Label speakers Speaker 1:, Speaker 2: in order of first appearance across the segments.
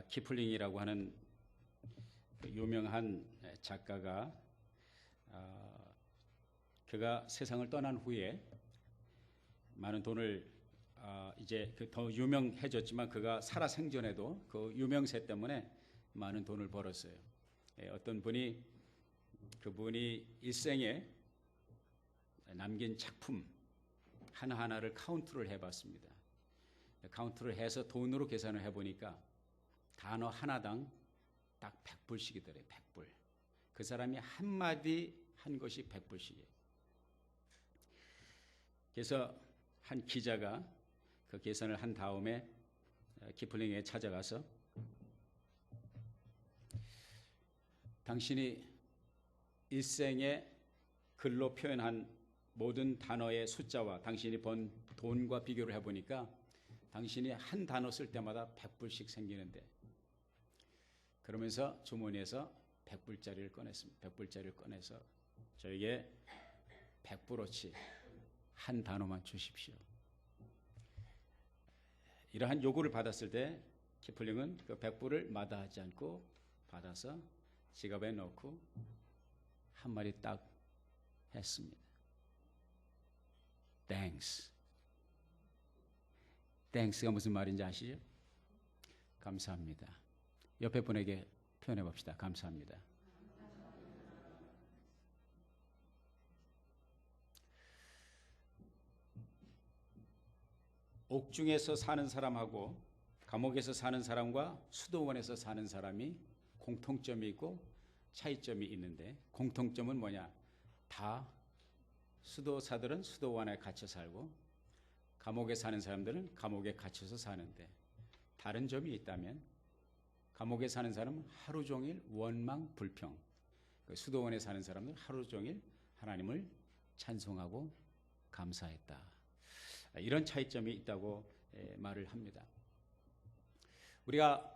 Speaker 1: 키플링이라고 하는 유명한 작가가 그가 세상을 떠난 후에 많은 돈을 이제 더 유명해졌지만 그가 살아 생전에도 그 유명세 때문에 많은 돈을 벌었어요. 어떤 분이 그분이 일생에 남긴 작품 하나하나를 카운트를 해봤습니다. 카운트를 해서 돈으로 계산을 해보니까 단어 하나당 딱 100불씩이더래요. 100불. 그 사람이 한마디 한 것이 100불씩이에요. 그래서 한 기자가 그 계산을 한 다음에 키플링에 찾아가서 당신이 일생에 글로 표현한 모든 단어의 숫자와 당신이 번 돈과 비교를 해보니까 당신이 한 단어 쓸 때마다 100불씩 생기는데, 그러면서 주머니에서 100불짜리를 꺼냈습니다. 100불짜리를 꺼내서 저에게 100불어치 한 단어만 주십시오. 이러한 요구를 받았을 때 키플링은 그 100불을 마다하지 않고 받아서 지갑에 넣고 한 마디 딱 했습니다. Thanks. Thanks가 무슨 말인지 아시죠? 감사합니다. 옆에 분에게 표현해 봅시다. 감사합니다. 옥중에서 사는 사람하고 감옥에서 사는 사람과 수도원에서 사는 사람이 공통점이 있고 차이점이 있는데, 공통점은 뭐냐? 다 수도사들은 수도원에 갇혀 살고 감옥에 사는 사람들은 감옥에 갇혀서 사는데, 다른 점이 있다면 감옥에 사는 사람은 하루 종일 원망 불평, 수도원에 사는 사람들은 하루 종일 하나님을 찬송하고 감사했다. 이런 차이점이 있다고 말을 합니다. 우리가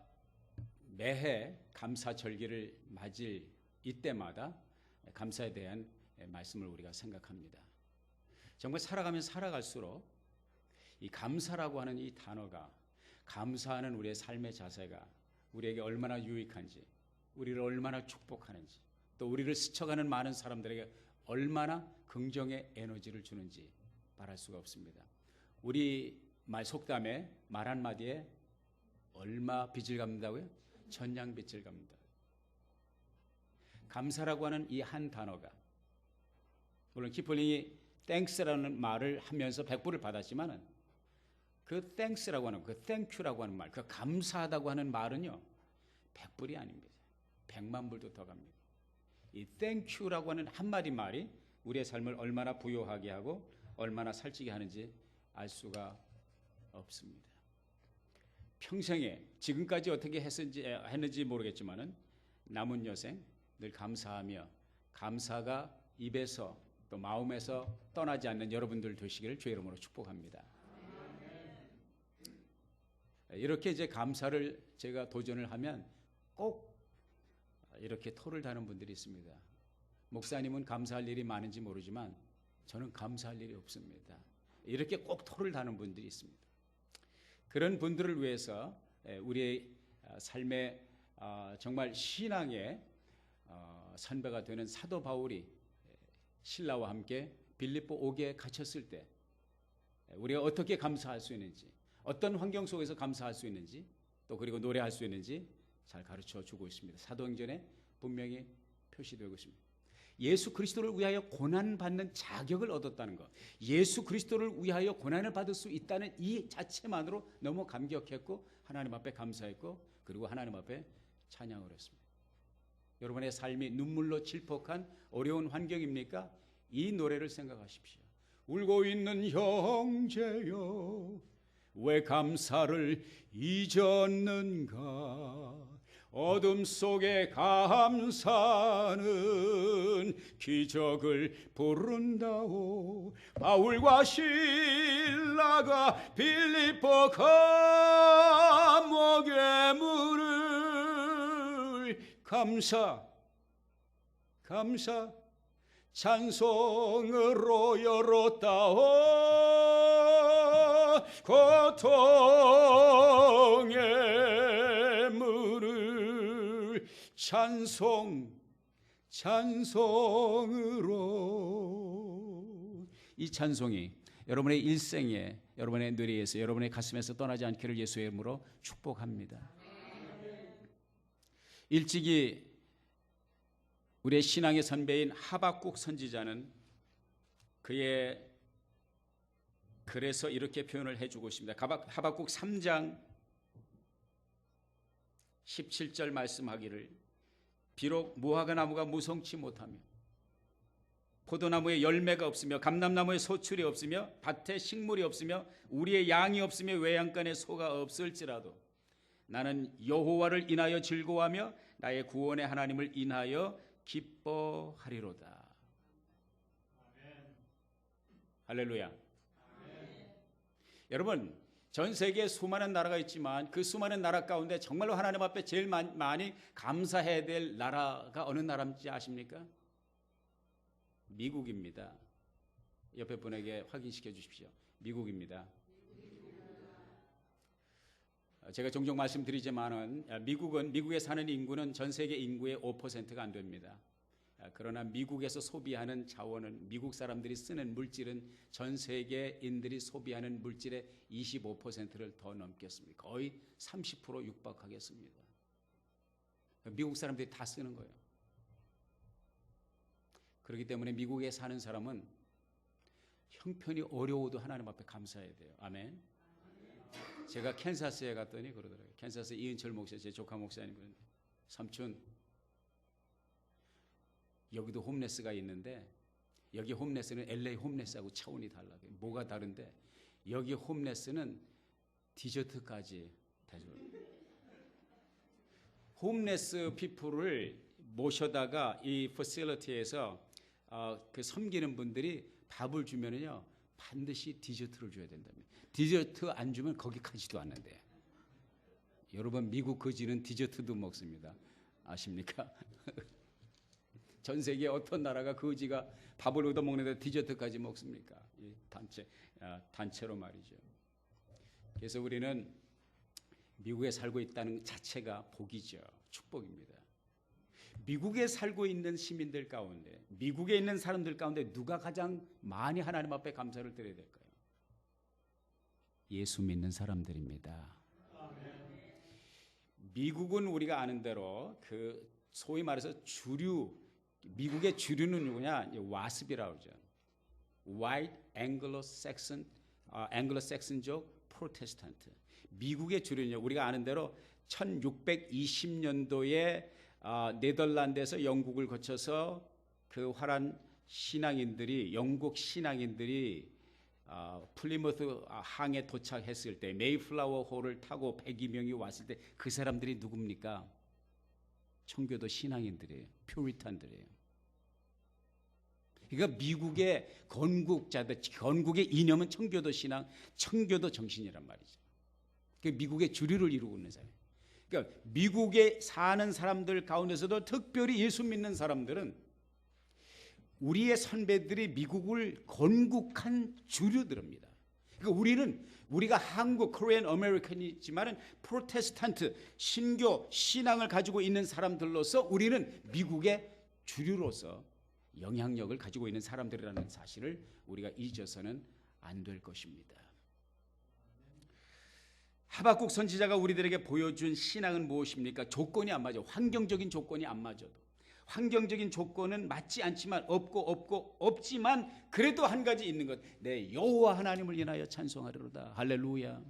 Speaker 1: 매해 감사절기를 맞을 이때마다 감사에 대한 말씀을 우리가 생각합니다. 정말 살아가면 살아갈수록 이 감사라고 하는 이 단어가, 감사하는 우리의 삶의 자세가 우리에게 얼마나 유익한지, 우리를 얼마나 축복하는지, 또 우리를 스쳐가는 많은 사람들에게 얼마나 긍정의 에너지를 주는지 말할 수가 없습니다. 우리 말 속담에 말 한마디에 얼마 빚을 갚는다고요? 전량 빚을 갚는다. 감사라고 하는 이 한 단어가, 물론 키플링이 땡스라는 말을 하면서 100불을 받았지만은 그 땡스라고 하는, 그 땡큐라고 하는 말, 그 감사하다고 하는 말은요 100불이 아닙니다. 100만 불도 더 갑니다. 이 땡큐라고 하는 한마디 말이 우리의 삶을 얼마나 부요하게 하고 얼마나 살찌게 하는지 알 수가 없습니다. 평생에 지금까지 어떻게 했는지 모르겠지만은 남은 여생 늘 감사하며 감사가 입에서 또 마음에서 떠나지 않는 여러분들 되시기를 주의 이름으로 축복합니다. 이렇게 이제 감사를 제가 도전을 하면 꼭 이렇게 토를 다는 분들이 있습니다. 목사님은 감사할 일이 많은지 모르지만 저는 감사할 일이 없습니다. 이렇게 꼭 토를 다는 분들이 있습니다. 그런 분들을 위해서 우리의 삶의 정말 신앙의 선배가 되는 사도 바울이 신라와 함께 빌립보 옥에 갇혔을 때 우리가 어떻게 감사할 수 있는지, 어떤 환경 속에서 감사할 수 있는지, 또 그리고 노래할 수 있는지 잘 가르쳐 주고 있습니다. 사도행전에 분명히 표시되고 있습니다. 예수 그리스도를 위하여 고난받는 자격을 얻었다는 것, 예수 그리스도를 위하여 고난을 받을 수 있다는 이 자체만으로 너무 감격했고 하나님 앞에 감사했고 그리고 하나님 앞에 찬양을 했습니다. 여러분의 삶이 눈물로 질퍽한 어려운 환경입니까? 이 노래를 생각하십시오. 울고 있는 형제여 왜 감사를 잊었는가, 어둠 속에 감사는 기적을 부른다오. 바울과 실라가 빌립보 감옥의 문을 감사 찬송으로 열었다오. 고통의 찬송으로. 이 찬송이 여러분의 일생에, 여러분의 뇌리에서, 여러분의 가슴에서 떠나지 않기를 예수의 이름으로 축복합니다. 일찍이 우리의 신앙의 선배인 하박국 선지자는 그의 글에서 이렇게 표현을 해주고 있습니다. 하박국 3장 17절 말씀하기를, 비록 무화과 나무가 무성치 못하며 포도나무에 열매가 없으며 감람나무에 소출이 없으며 밭에 식물이 없으며 우리의 양이 없으며 외양간에 소가 없을지라도 나는 여호와를 인하여 즐거워하며 나의 구원의 하나님을 인하여 기뻐하리로다. 할렐루야. 여러분, 전 세계에 수많은 나라가 있지만 그 수많은 나라 가운데 정말로 하나님 앞에 제일 많이 감사해야 될 나라가 어느 나라인지 아십니까? 미국입니다. 옆에 분에게 확인시켜 주십시오. 미국입니다. 제가 종종 말씀드리지만은 미국에 사는 인구는 전 세계 인구의 5%가 안 됩니다. 그러나 미국에서 소비하는 자원은, 미국 사람들이 쓰는 물질은 전 세계인들이 소비하는 물질의 25%를 더 넘겠습니다. 거의 30% 육박하겠습니다. 미국 사람들이 다 쓰는 거예요. 그렇기 때문에 미국에 사는 사람은 형편이 어려워도 하나님 앞에 감사해야 돼요. 아멘. 제가 캔사스에 갔더니 그러더라고요. 캔사스 이은철 목사, 제 조카 목사님, 삼촌, 여기도 홈레스가 있는데 여기 홈레스는 LA 홈레스하고 차원이 달라요. 뭐가 다른데 여기 홈레스는 디저트까지 대줘요. 홈레스 피플을 모셔다가 이 퍼실리티에서 그 섬기는 분들이 밥을 주면은요 반드시 디저트를 줘야 된답니다. 디저트 안 주면 거기 가지도 않는데. 여러분, 미국 거지는 디저트도 먹습니다. 아십니까? 전 세계 어떤 나라가 거지가 밥을 얻어 먹는데 디저트까지 먹습니까? 이 단체로 말이죠. 그래서 우리는 미국에 살고 있다는 자체가 복이죠. 축복입니다. 미국에 살고 있는 시민들 가운데, 미국에 있는 사람들 가운데 누가 가장 많이 하나님 앞에 감사를 드려야 될까요? 예수 믿는 사람들입니다. 미국은 우리가 아는 대로 그 소위 말해서 주류, 미국의 주류는 누구냐? 와스비라고 그러죠. White Anglo-Saxon, 앵글로색슨족 프로테스탄트. 미국의 주류는요, 우리가 아는 대로 1620년도에 네덜란드에서 영국을 거쳐서 그 화란 신앙인들이, 영국 신앙인들이 플리머스 항에 도착했을 때, 메이플라워 호를 타고 102명이 왔을 때 그 사람들이 누굽니까? 청교도 신앙인들이에요. 퓨리탄들이에요. 그러니까 미국의 건국자들, 건국의 이념은 청교도 신앙, 청교도 정신이란 말이죠. 그러니까 미국의 주류를 이루고 있는 사람. 그러니까 미국에 사는 사람들 가운데서도 특별히 예수 믿는 사람들은 우리의 선배들이 미국을 건국한 주류들입니다. 그러니까 우리가 한국 코리안 아메리칸이지만은 프로테스탄트 신교 신앙을 가지고 있는 사람들로서 우리는 미국의 주류로서 영향력을 가지고 있는 사람들이라는 사실을 우리가 잊어서는 안 될 것입니다. 하박국 선지자가 우리들에게 보여준 신앙은 무엇입니까? 조건이 안 맞아요. 환경적인 조건이 안 맞아도. 환경적인 조건은 맞지 않지만, 없지만 그래도 한 가지 있는 것. 내 여호와 하나님을 인하여 찬송하리로다. 할렐루야.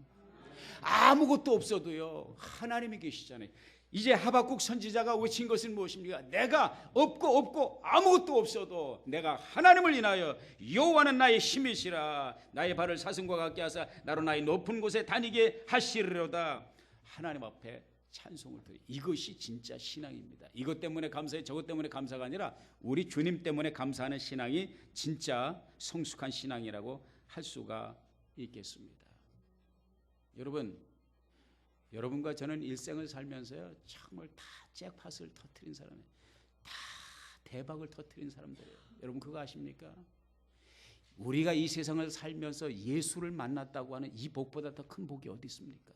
Speaker 1: 아무것도 없어도요 하나님이 계시잖아요. 이제 하박국 선지자가 외친 것은 무엇입니까? 내가 없고 아무것도 없어도 내가 하나님을 인하여, 여호와는 나의 힘이시라, 나의 발을 사슴과 같게 하사 나로 나의 높은 곳에 다니게 하시리로다. 하나님 앞에 찬송을 드려. 이것이 진짜 신앙입니다. 이것 때문에 감사해, 저것 때문에 감사가 아니라 우리 주님 때문에 감사하는 신앙이 진짜 성숙한 신앙이라고 할 수가 있겠습니다. 여러분과 저는 일생을 살면서요 정말 다 잭팟을 터뜨린 사람이에요. 다 대박을 터뜨린 사람들이에요. 여러분 그거 아십니까? 우리가 이 세상을 살면서 예수를 만났다고 하는 이 복보다 더 큰 복이 어디 있습니까?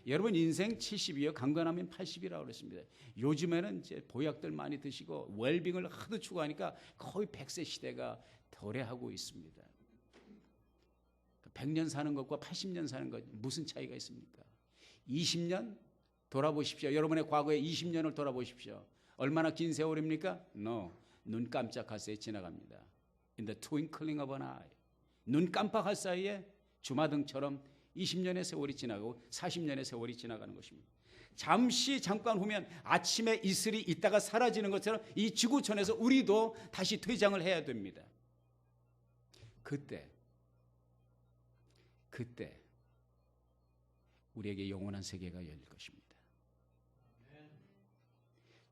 Speaker 1: 여러분 인생 70이요. 강건하면 80이라고 그랬습니다. 요즘에는 이제 보약들 많이 드시고 웰빙을 하도 추구하니까 거의 100세 시대가 도래하고 있습니다. 100년 사는 것과 80년 사는 것 무슨 차이가 있습니까? 20년 돌아보십시오. 여러분의 과거에 20년을 돌아보십시오. 얼마나 긴 세월입니까? No. 눈 깜짝할 사이에 지나갑니다. In the twinkling of an eye. 눈 깜빡할 사이에 주마등처럼 20년의 세월이 지나고 40년의 세월이 지나가는 것입니다. 잠깐 후면 아침에 이슬이 있다가 사라지는 것처럼 이 지구촌에서 우리도 다시 퇴장을 해야 됩니다. 그때 우리에게 영원한 세계가 열릴 것입니다.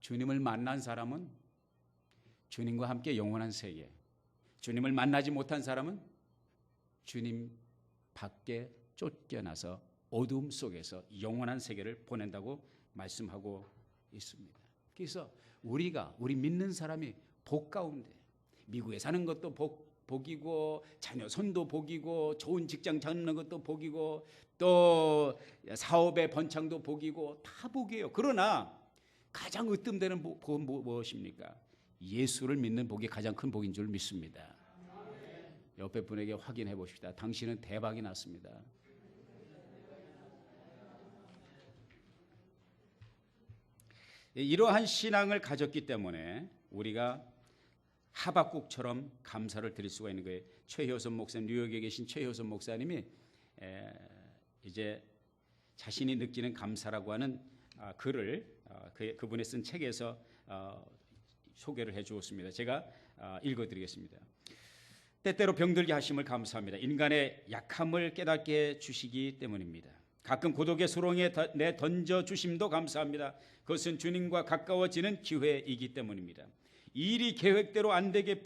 Speaker 1: 주님을 만난 사람은 주님과 함께 영원한 세계, 주님을 만나지 못한 사람은 주님 밖에 쫓겨나서 어둠 속에서 영원한 세계를 보낸다고 말씀하고 있습니다. 그래서 우리 믿는 사람이 복 가운데, 미국에 사는 것도 복이고 자녀 손도 복이고 좋은 직장 잡는 것도 복이고 또 사업의 번창도 복이고 다 복이에요. 그러나 가장 으뜸되는 복은 무엇입니까? 예수를 믿는 복이 가장 큰 복인 줄 믿습니다. 옆에 분에게 확인해 보십시다. 당신은 대박이 났습니다. 이러한 신앙을 가졌기 때문에 우리가 하박국처럼 감사를 드릴 수가 있는 거예요. 최효선 목사님, 뉴욕에 계신 최효선 목사님이 이제 자신이 느끼는 감사라고 하는 글을 그분이 쓴 책에서 소개를 해 주었습니다. 제가 읽어드리겠습니다. 때때로 병들게 하심을 감사합니다. 인간의 약함을 깨닫게 주시기 때문입니다. 가끔 고독의 수렁에 내 던져 주심도 감사합니다. 그것은 주님과 가까워지는 기회이기 때문입니다. 일이 계획대로 안 되게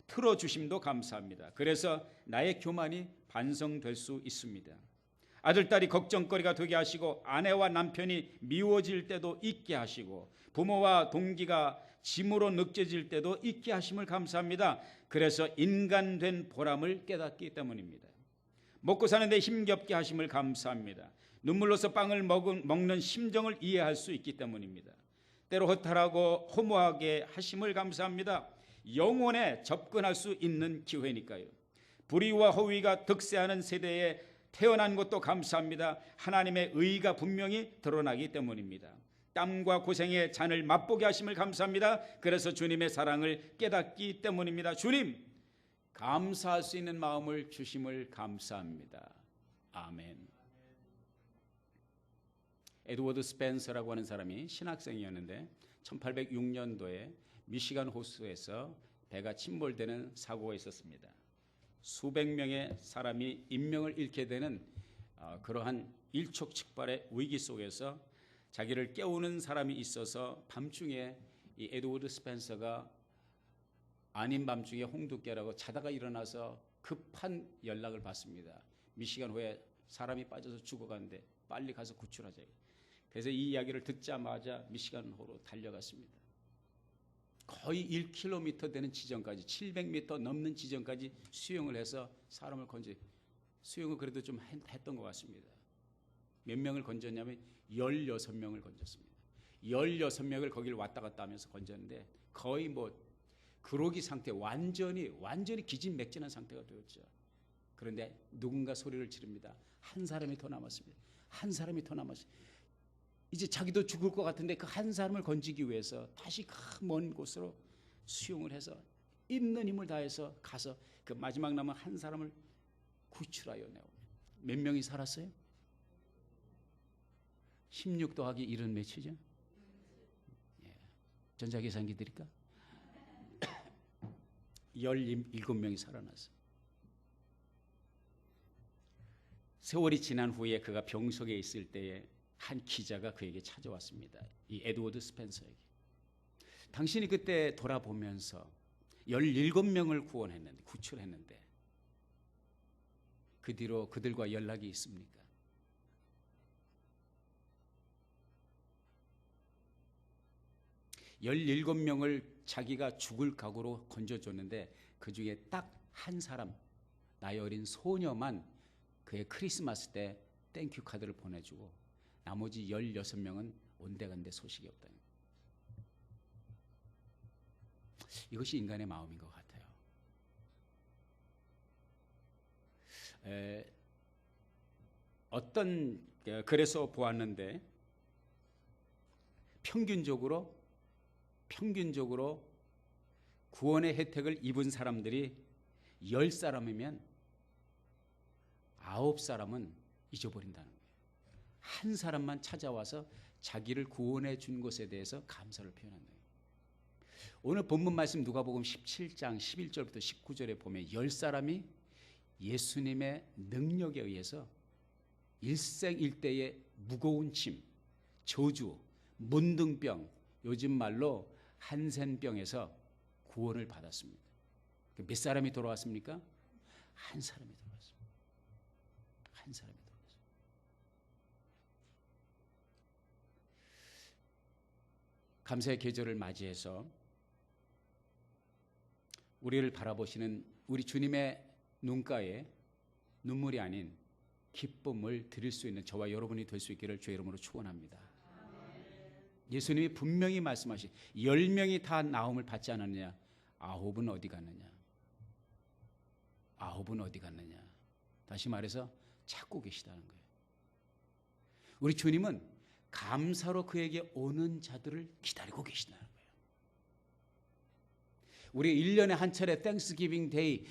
Speaker 1: 틀어주심도 감사합니다. 그래서 나의 교만이 반성될 수 있습니다. 아들딸이 걱정거리가 되게 하시고 아내와 남편이 미워질 때도 있게 하시고 부모와 동기가 짐으로 느껴질 때도 있게 하심을 감사합니다. 그래서 인간된 보람을 깨닫기 때문입니다. 먹고 사는데 힘겹게 하심을 감사합니다. 눈물로서 빵을 먹는 심정을 이해할 수 있기 때문입니다. 때로 허탈하고 허무하게 하심을 감사합니다. 영혼에 접근할 수 있는 기회니까요. 불의와 허위가 득세하는 세대에 태어난 것도 감사합니다. 하나님의 의가 분명히 드러나기 때문입니다. 땀과 고생의 잔을 맛보게 하심을 감사합니다. 그래서 주님의 사랑을 깨닫기 때문입니다. 주님, 감사할 수 있는 마음을 주심을 감사합니다. 아멘. 에드워드 스펜서라고 하는 사람이 신학생이었는데 1806년도에 미시간 호수에서 배가 침몰되는 사고가 있었습니다. 수백 명의 사람이 인명을 잃게 되는 그러한 일촉즉발의 위기 속에서 자기를 깨우는 사람이 있어서 밤중에 이 에드워드 스펜서가 아닌 밤중에 홍두깨라고 자다가 일어나서 급한 연락을 받습니다. 미시간호에 사람이 빠져서 죽어가는데 빨리 가서 구출하자. 그래서 이 이야기를 듣자마자 미시간호로 달려갔습니다. 거의 1km 되는 지점까지 700m 넘는 지점까지 수영을 해서 사람을 건져 수영을 그래도 좀 했던 것 같습니다. 몇 명을 건졌냐면 16명을 건졌습니다. 16명을 거기를 왔다 갔다 하면서 건졌는데 거의 그러기 상태 완전히 기진맥진한 상태가 되었죠. 그런데 누군가 소리를 지릅니다. 한 사람이 더 남았습니다. 한 사람이 더 남았어요. 이제 자기도 죽을 것 같은데 그 한 사람을 건지기 위해서 다시 먼 곳으로 수용을 해서 있는 힘을 다해서 가서 그 마지막 남은 한 사람을 구출하여 내옵니다. 몇 명이 살았어요? 16 더하기 1은 몇이죠? 전자계산기 드릴까? 17명이 살아났어요. 세월이 지난 후에 그가 병석에 있을 때에 한 기자가 그에게 찾아왔습니다. 이 에드워드 스펜서에게. 당신이 그때 돌아보면서 17명을 구출했는데 그 뒤로 그들과 연락이 있습니까? 열일곱 명을 자기가 죽을 각오로 건져줬는데 그 중에 딱 한 사람, 나이 어린 소녀만 그의 크리스마스 때 땡큐 카드를 보내주고 나머지 16명은 온데간데 소식이 없다. 이것이 인간의 마음인 것 같아요. 그래서 보았는데 평균적으로 구원의 혜택을 입은 사람들이 10사람이면 9사람은 잊어버린다는 거예요. 한 사람만 찾아와서 자기를 구원해 준 것에 대해서 감사를 표현한다. 오늘 본문 말씀 누가복음 17장 11절부터 19절에 보면 10사람이 예수님의 능력에 의해서 일생일대의 무거운 짐, 저주, 문둥병, 요즘 말로 한센병에서 구원을 받았습니다. 몇 사람이 돌아왔습니까? 한 사람이 돌아왔습니다. 한 사람이 돌아왔습니다. 감사의 계절을 맞이해서 우리를 바라보시는 우리 주님의 눈가에 눈물이 아닌 기쁨을 드릴 수 있는 저와 여러분이 될 수 있기를 주의 이름으로 축원합니다. 예수님이 분명히 말씀하신 10명이 다 나음을 받지 않았느냐? 9은 어디 갔느냐? 9은 어디 갔느냐? 다시 말해서 찾고 계시다는 거예요. 우리 주님은 감사로 그에게 오는 자들을 기다리고 계시다는 거예요. 우리 1년에 한 차례 땡스기빙 데이,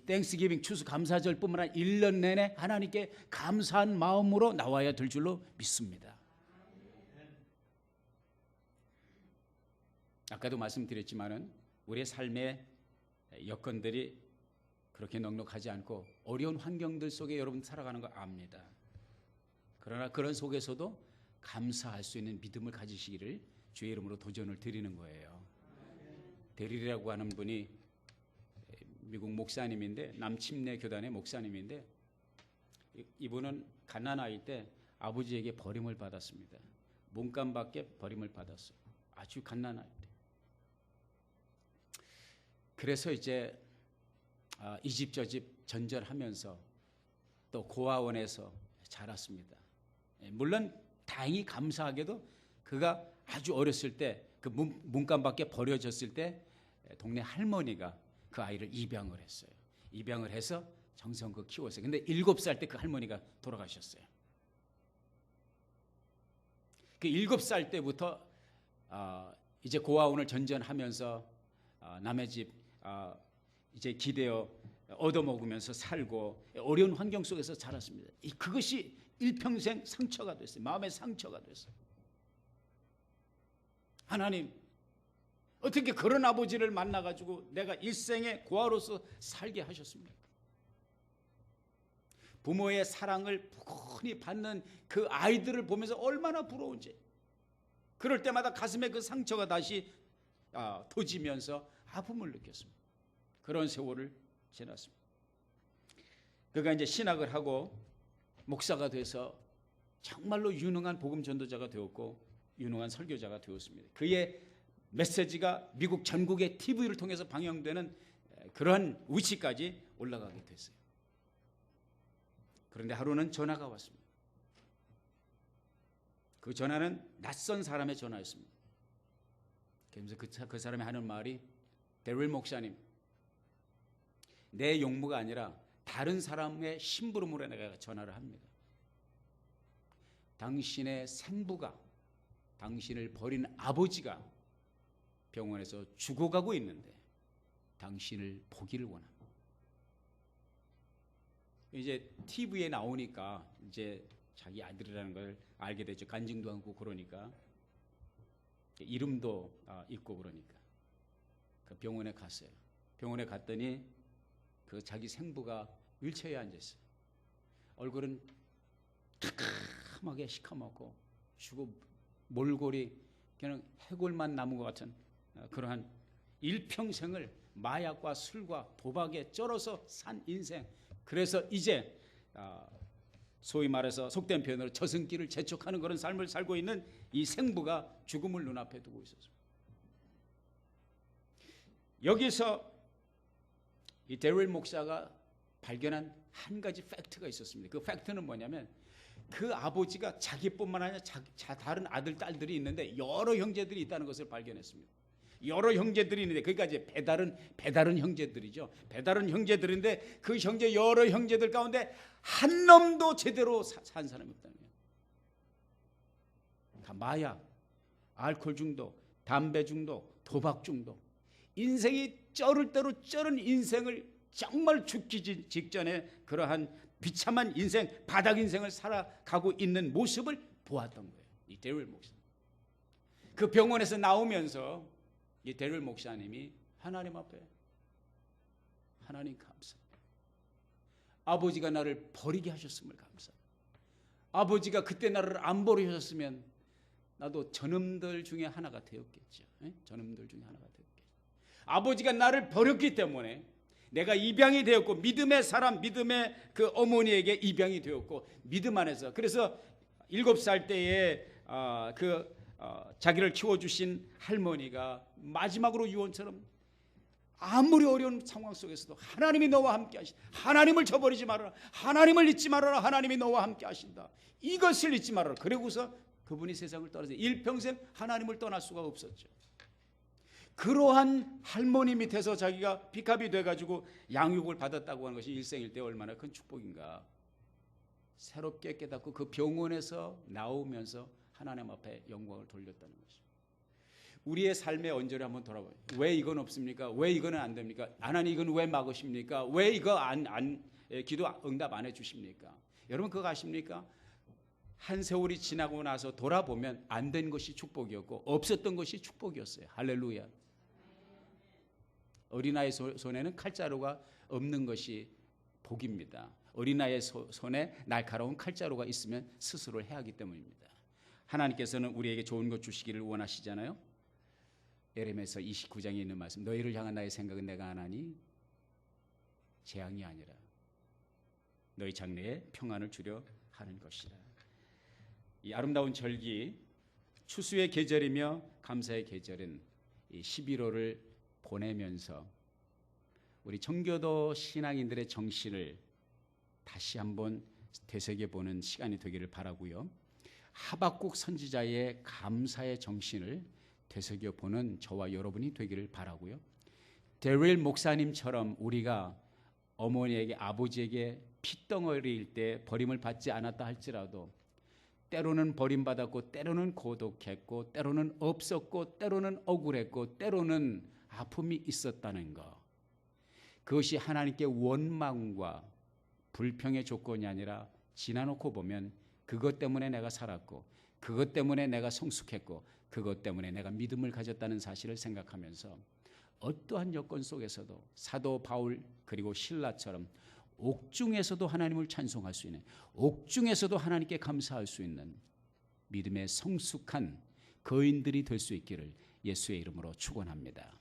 Speaker 1: 땡스기빙 추수감사절뿐만 아니라 1년 내내 하나님께 감사한 마음으로 나와야 될 줄로 믿습니다. 아까도 말씀드렸지만은 우리의 삶의 여건들이 그렇게 넉넉하지 않고 어려운 환경들 속에 여러분 살아가는 거 압니다. 그러나 그런 속에서도 감사할 수 있는 믿음을 가지시기를 주의 이름으로 도전을 드리는 거예요. 데릴이라고 하는 분이 미국 목사님인데 남침내 교단의 목사님인데 이분은 갓난아이 때 아버지에게 버림을 받았습니다. 문간밖에 버림을 받았어요. 아주 갓난아이 때. 그래서 이제 이 집 저 집 전전하면서 또 고아원에서 자랐습니다. 물론 다행히 감사하게도 그가 아주 어렸을 때 그 문간밖에 버려졌을 때 동네 할머니가 그 아이를 입양을 했어요. 입양을 해서 정성껏 키웠어요. 근데 7살 때 그 할머니가 돌아가셨어요. 그 7살 때부터 이제 고아원을 전전하면서 남의 집 이제 기대어 얻어먹으면서 살고 어려운 환경 속에서 자랐습니다. 그것이 일평생 상처가 됐어요. 마음의 상처가 됐어요. 하나님, 어떻게 그런 아버지를 만나가지고 내가 일생에 고아로서 살게 하셨습니까? 부모의 사랑을 부건히 받는 그 아이들을 보면서 얼마나 부러운지. 그럴 때마다 가슴에 그 상처가 다시 터지면서 아픔을 느꼈습니다. 그런 세월을 지났습니다. 그가 이제 신학을 하고 목사가 돼서 정말로 유능한 복음 전도자가 되었고 유능한 설교자가 되었습니다. 그의 메시지가 미국 전국의 TV를 통해서 방영되는 그러한 위치까지 올라가게 됐어요. 그런데 하루는 전화가 왔습니다. 그 전화는 낯선 사람의 전화였습니다. 그래서 그 사람이 하는 말이 데릴 목사님, 내 용무가 아니라 다른 사람의 심부름으로 내가 전화를 합니다. 당신의 생부가 당신을 버린 아버지가 병원에서 죽어가고 있는데 당신을 보기를 원합니다. 이제 TV에 나오니까 이제 자기 아들이라는 걸 알게 되죠. 간증도 하고 그러니까 이름도 있고 그러니까 그 병원에 갔어요. 병원에 갔더니 그 자기 생부가 휠체어에 앉아 있어요. 얼굴은 까맣게 시커멓고 죽어 몰골이 그냥 해골만 남은 것 같은 그러한 일평생을 마약과 술과 도박에 쩔어서 산 인생. 그래서 이제 소위 말해서 속된 표현으로 저승길을 재촉하는 그런 삶을 살고 있는 이 생부가 죽음을 눈앞에 두고 있었습니다. 여기서 이 데릴 목사가 발견한 한 가지 팩트가 있었습니다. 그 팩트는 뭐냐면 그 아버지가 자기뿐만 아니라 다른 아들, 딸들이 있는데 여러 형제들이 있다는 것을 발견했습니다. 여러 형제들이 있는데, 그러니까 이제 배다른 형제들이죠. 배다른 형제들인데 그 여러 형제들 가운데 한 놈도 제대로 산 사람이 없다는 거예요. 다 마약, 알코올 중독, 담배 중독, 도박 중독, 인생이 쩔을 대로 쩔은 인생을 정말 죽기 직전에 그러한 비참한 인생, 바닥 인생을 살아가고 있는 모습을 보았던 거예요. 이 데릴 목사. 그 병원에서 나오면서 이 데릴 목사님이 하나님 앞에, 하나님 감사합니다. 아버지가 나를 버리게 하셨음을 감사합니다. 아버지가 그때 나를 안 버리셨으면 나도 저놈들 중에 하나가 되었겠죠. 저놈들 중에 하나가 되었겠죠. 아버지가 나를 버렸기 때문에 내가 입양이 되었고, 믿음의 사람, 믿음의 그 어머니에게 입양이 되었고, 믿음 안에서, 그래서 7살 때에 자기를 키워주신 할머니가 마지막으로 유언처럼 아무리 어려운 상황 속에서도 하나님이 너와 함께 하신다. 하나님을 저버리지 말아라. 하나님을 잊지 말아라. 하나님이 너와 함께 하신다. 이것을 잊지 말아라. 그러고서 그분이 세상을 떠나서 일평생 하나님을 떠날 수가 없었죠. 그러한 할머니 밑에서 자기가 피캅이 돼가지고 양육을 받았다고 하는 것이 일생일대 얼마나 큰 축복인가. 새롭게 깨닫고 그 병원에서 나오면서 하나님 앞에 영광을 돌렸다는 것입니다. 우리의 삶의 언저리 한번 돌아봐요. 왜 이건 없습니까? 왜 이거는 안 됩니까? 하나님 이건 왜 막으십니까? 왜 이거 기도 응답 안 해주십니까? 여러분 그거 아십니까? 한 세월이 지나고 나서 돌아보면 안 된 것이 축복이었고 없었던 것이 축복이었어요. 할렐루야. 어린아이 손에는 칼자루가 없는 것이 복입니다. 어린아이의 손에 날카로운 칼자루가 있으면 스스로 해야 하기 때문입니다. 하나님께서는 우리에게 좋은 것 주시기를 원하시잖아요. 예레미야서 29장에 있는 말씀, 너희를 향한 나의 생각은 내가 안 하니 재앙이 아니라 너희 장래에 평안을 주려 하는 것이라. 이 아름다운 절기, 추수의 계절이며 감사의 계절인 이 11월을 보내면서 우리 청교도 신앙인들의 정신을 다시 한번 되새겨보는 시간이 되기를 바라고요. 하박국 선지자의 감사의 정신을 되새겨보는 저와 여러분이 되기를 바라고요. 데릴 목사님처럼 우리가 어머니에게, 아버지에게 핏덩어리일 때 버림을 받지 않았다 할지라도 때로는 버림받았고, 때로는 고독했고, 때로는 없었고, 때로는 억울했고, 때로는 아픔이 있었다는 것, 그것이 하나님께 원망과 불평의 조건이 아니라 지나놓고 보면 그것 때문에 내가 살았고, 그것 때문에 내가 성숙했고, 그것 때문에 내가 믿음을 가졌다는 사실을 생각하면서 어떠한 여건 속에서도 사도 바울 그리고 신라처럼 옥중에서도 하나님을 찬송할 수 있는, 옥중에서도 하나님께 감사할 수 있는 믿음의 성숙한 거인들이 될 수 있기를 예수의 이름으로 축원합니다.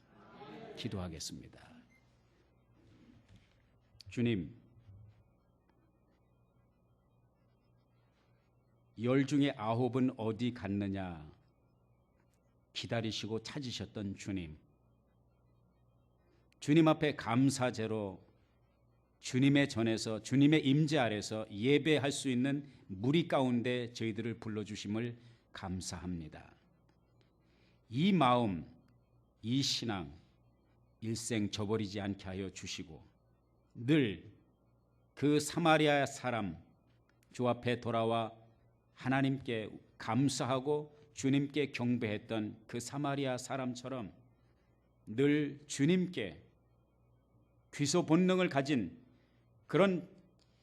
Speaker 1: 기도하겠습니다. 주님, 10 중에 9은 어디 갔느냐 기다리시고 찾으셨던 주님, 주님 앞에 감사제로 주님의 전에서, 주님의 임재 아래서 예배할 수 있는 무리 가운데 저희들을 불러주심을 감사합니다. 이 마음, 이 신앙 일생 저버리지 않게 하여 주시고, 늘 그 사마리아 사람 주 앞에 돌아와 하나님께 감사하고 주님께 경배했던 그 사마리아 사람처럼 늘 주님께 귀소 본능을 가진 그런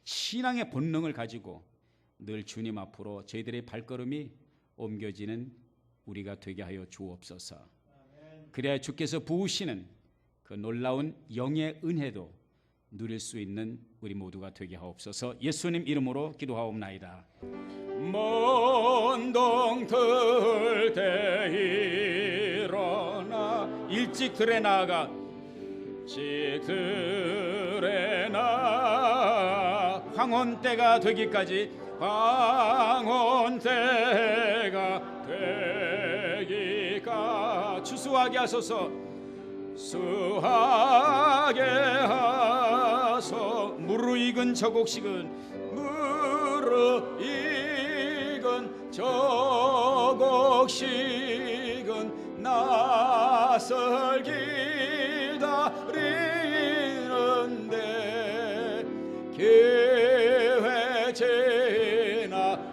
Speaker 1: 신앙의 본능을 가지고 늘 주님 앞으로 저희들의 발걸음이 옮겨지는 우리가 되게 하여 주옵소서. 그래야 주께서 부으시는 그 놀라운 영의 은혜도 누릴 수 있는 우리 모두가 되게 하옵소서. 예수님 이름으로 기도하옵나이다. 먼 동틀 때 일어나 일찍 들에 나가 일찍들에 나 황혼 때가 되기까지, 황혼 때가 되기까 추수하게 하소서. 수하게 하소. 무르익은 저 곡식은 무르익은 조국식은 낯설 기다리는데 기회 지나가기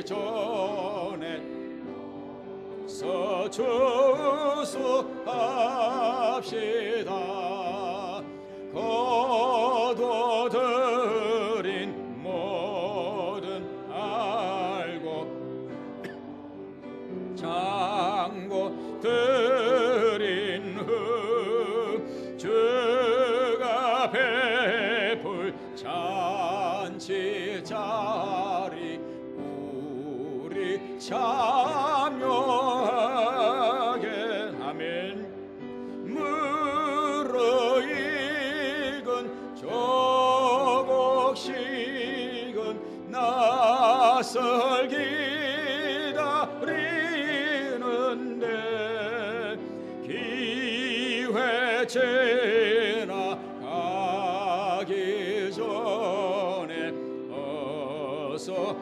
Speaker 1: 전에 서주수합시다. 거두들인 모든 알고 장고 드린 후 주가 베풀 잔치 자리 우리 참여하게 아멘. 무르익은 조국식은 낯설 기다리는데 기회 지나가기 전에 어서